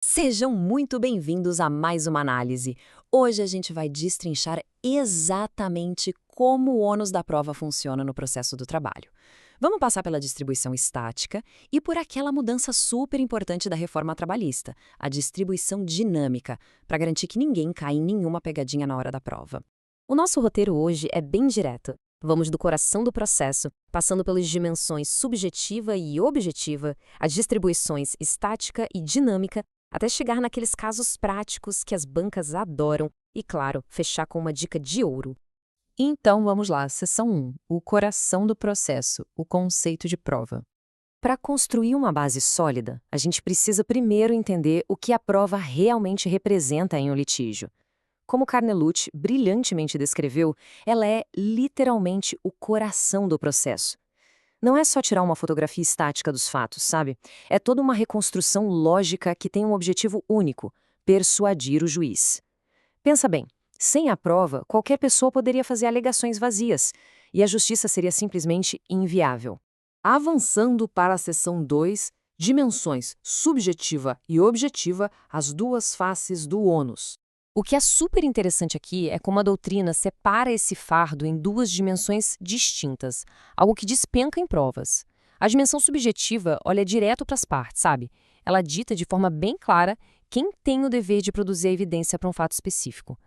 Sejam muito bem-vindos a mais uma análise. Hoje a gente vai destrinchar exatamente como o ônus da prova funciona no processo do trabalho. Vamos passar pela distribuição estática e por aquela mudança super importante da reforma trabalhista, a distribuição dinâmica, para garantir que ninguém caia em nenhuma pegadinha na hora da prova. O nosso roteiro hoje é bem direto. Vamos do coração do processo, passando pelas dimensões subjetiva e objetiva, as distribuições estática e dinâmica, até chegar naqueles casos práticos que as bancas adoram e, claro, fechar com uma dica de ouro. Então vamos lá, seção 1, o coração do processo, o conceito de prova. Para construir uma base sólida, a gente precisa primeiro entender o que a prova realmente representa em um litígio. Como Carnelucci brilhantemente descreveu, ela é literalmente o coração do processo. Não é só tirar uma fotografia estática dos fatos, sabe? É toda uma reconstrução lógica que tem um objetivo único: persuadir o juiz. Pensa bem, sem a prova, qualquer pessoa poderia fazer alegações vazias, e a justiça seria simplesmente inviável. Avançando para a seção 2, dimensões subjetiva e objetiva, as duas faces do ônus. O que é super interessante aqui é como a doutrina separa esse fardo em duas dimensões distintas, algo que despenca em provas. A dimensão subjetiva olha direto para as partes, sabe? Ela dita de forma bem clara quem tem o dever de produzir a evidência para um fato específico.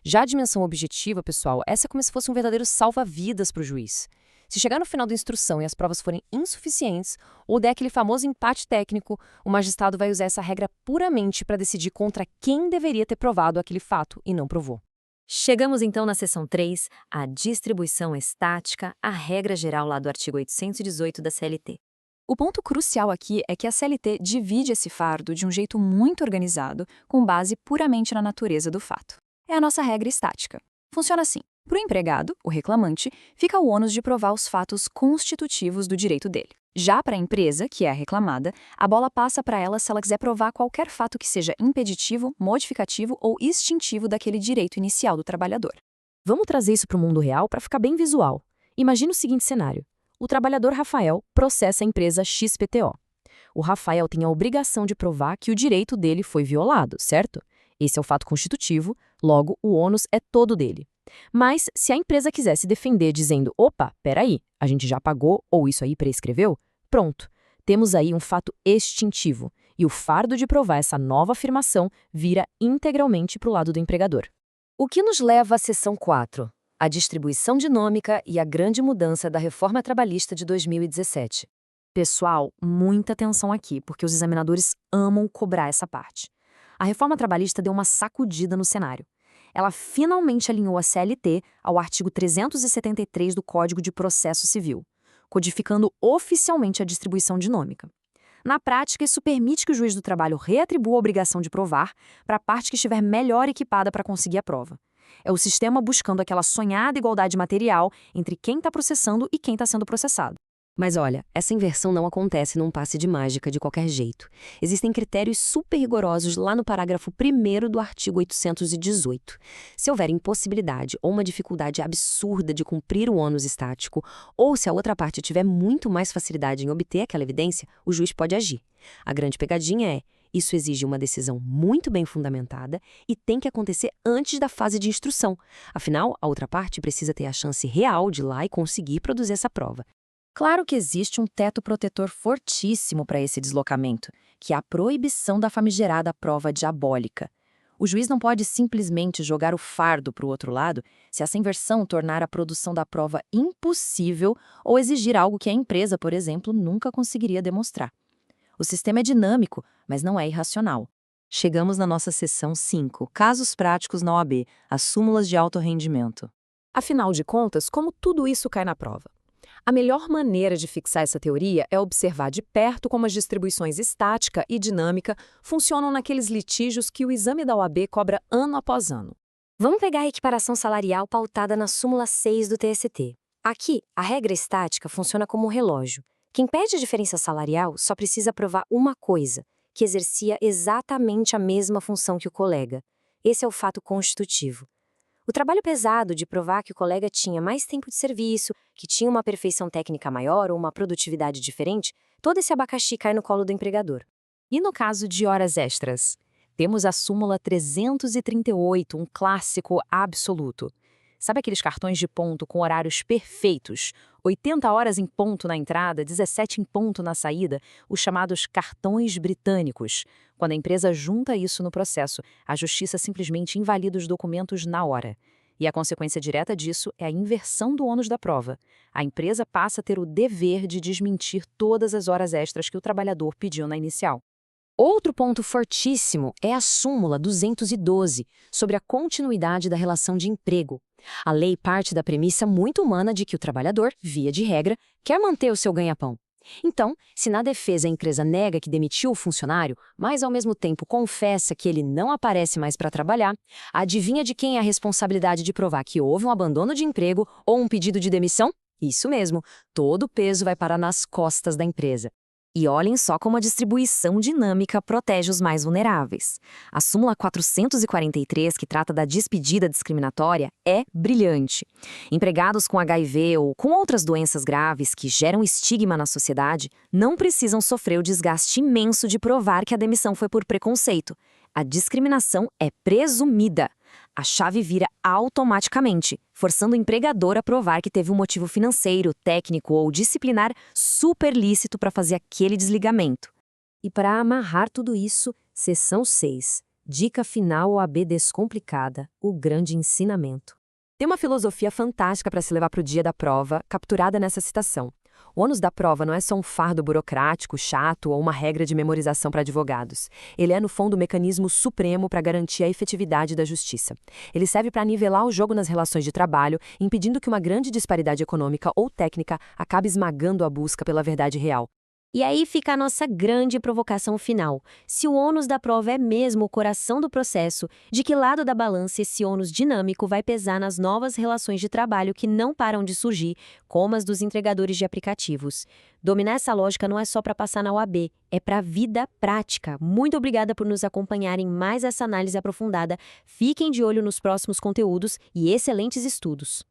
Já a dimensão objetiva, pessoal, essa é como se fosse um verdadeiro salva-vidas para o juiz. Se chegar no final da instrução e as provas forem insuficientes, ou der aquele famoso empate técnico, o magistrado vai usar essa regra puramente para decidir contra quem deveria ter provado aquele fato e não provou. Chegamos então na seção 3, a distribuição estática, a regra geral lá do artigo 818 da CLT. O ponto crucial aqui é que a CLT divide esse fardo de um jeito muito organizado, com base puramente na natureza do fato. É a nossa regra estática. Funciona assim. Para o empregado, o reclamante, fica o ônus de provar os fatos constitutivos do direito dele. Já para a empresa, que é a reclamada, a bola passa para ela se ela quiser provar qualquer fato que seja impeditivo, modificativo ou extintivo daquele direito inicial do trabalhador. Vamos trazer isso para o mundo real para ficar bem visual. Imagina o seguinte cenário. O trabalhador Rafael processa a empresa XPTO. O Rafael tem a obrigação de provar que o direito dele foi violado, certo? Esse é o fato constitutivo, logo o ônus é todo dele. Mas, se a empresa quiser se defender dizendo, opa, peraí, a gente já pagou ou isso aí prescreveu, pronto, temos aí um fato extintivo, e o fardo de provar essa nova afirmação vira integralmente para o lado do empregador. O que nos leva à seção 4, a distribuição dinâmica e a grande mudança da reforma trabalhista de 2017. Pessoal, muita atenção aqui, porque os examinadores amam cobrar essa parte. A reforma trabalhista deu uma sacudida no cenário. Ela finalmente alinhou a CLT ao artigo 373 do Código de Processo Civil, codificando oficialmente a distribuição dinâmica. Na prática, isso permite que o juiz do trabalho reatribua a obrigação de provar para a parte que estiver melhor equipada para conseguir a prova. É o sistema buscando aquela sonhada igualdade material entre quem está processando e quem está sendo processado. Mas olha, essa inversão não acontece num passe de mágica de qualquer jeito. Existem critérios super rigorosos lá no parágrafo 1º do artigo 818. Se houver impossibilidade ou uma dificuldade absurda de cumprir o ônus estático, ou se a outra parte tiver muito mais facilidade em obter aquela evidência, o juiz pode agir. A grande pegadinha é, isso exige uma decisão muito bem fundamentada e tem que acontecer antes da fase de instrução. Afinal, a outra parte precisa ter a chance real de ir lá e conseguir produzir essa prova. Claro que existe um teto protetor fortíssimo para esse deslocamento, que é a proibição da famigerada prova diabólica. O juiz não pode simplesmente jogar o fardo para o outro lado se essa inversão tornar a produção da prova impossível ou exigir algo que a empresa, por exemplo, nunca conseguiria demonstrar. O sistema é dinâmico, mas não é irracional. Chegamos na nossa seção 5, casos práticos na OAB, as súmulas de alto rendimento. Afinal de contas, como tudo isso cai na prova? A melhor maneira de fixar essa teoria é observar de perto como as distribuições estática e dinâmica funcionam naqueles litígios que o exame da OAB cobra ano após ano. Vamos pegar a equiparação salarial pautada na súmula 6 do TST. Aqui, a regra estática funciona como um relógio. Quem pede a diferença salarial só precisa provar uma coisa, que exercia exatamente a mesma função que o colega. Esse é o fato constitutivo. O trabalho pesado de provar que o colega tinha mais tempo de serviço, que tinha uma perfeição técnica maior ou uma produtividade diferente, todo esse abacaxi cai no colo do empregador. E no caso de horas extras? Temos a súmula 338, um clássico absoluto. Sabe aqueles cartões de ponto com horários perfeitos? 80 horas em ponto na entrada, 17 em ponto na saída, os chamados cartões britânicos. Quando a empresa junta isso no processo, a justiça simplesmente invalida os documentos na hora. E a consequência direta disso é a inversão do ônus da prova. A empresa passa a ter o dever de desmentir todas as horas extras que o trabalhador pediu na inicial. Outro ponto fortíssimo é a súmula 212, sobre a continuidade da relação de emprego. A lei parte da premissa muito humana de que o trabalhador, via de regra, quer manter o seu ganha-pão. Então, se na defesa a empresa nega que demitiu o funcionário, mas ao mesmo tempo confessa que ele não aparece mais para trabalhar, adivinha de quem é a responsabilidade de provar que houve um abandono de emprego ou um pedido de demissão? Isso mesmo, todo o peso vai parar nas costas da empresa. E olhem só como a distribuição dinâmica protege os mais vulneráveis. A súmula 443, que trata da despedida discriminatória, é brilhante. Empregados com HIV ou com outras doenças graves que geram estigma na sociedade não precisam sofrer o desgaste imenso de provar que a demissão foi por preconceito. A discriminação é presumida. A chave vira automaticamente, forçando o empregador a provar que teve um motivo financeiro, técnico ou disciplinar super lícito para fazer aquele desligamento. E para amarrar tudo isso, seção 6. Dica final OAB descomplicada, o grande ensinamento. Tem uma filosofia fantástica para se levar para o dia da prova, capturada nessa citação. O ônus da prova não é só um fardo burocrático, chato ou uma regra de memorização para advogados. Ele é, no fundo, o mecanismo supremo para garantir a efetividade da justiça. Ele serve para nivelar o jogo nas relações de trabalho, impedindo que uma grande disparidade econômica ou técnica acabe esmagando a busca pela verdade real. E aí fica a nossa grande provocação final. Se o ônus da prova é mesmo o coração do processo, de que lado da balança esse ônus dinâmico vai pesar nas novas relações de trabalho que não param de surgir, como as dos entregadores de aplicativos? Dominar essa lógica não é só para passar na OAB, é para a vida prática. Muito obrigada por nos acompanhar em mais essa análise aprofundada. Fiquem de olho nos próximos conteúdos e excelentes estudos.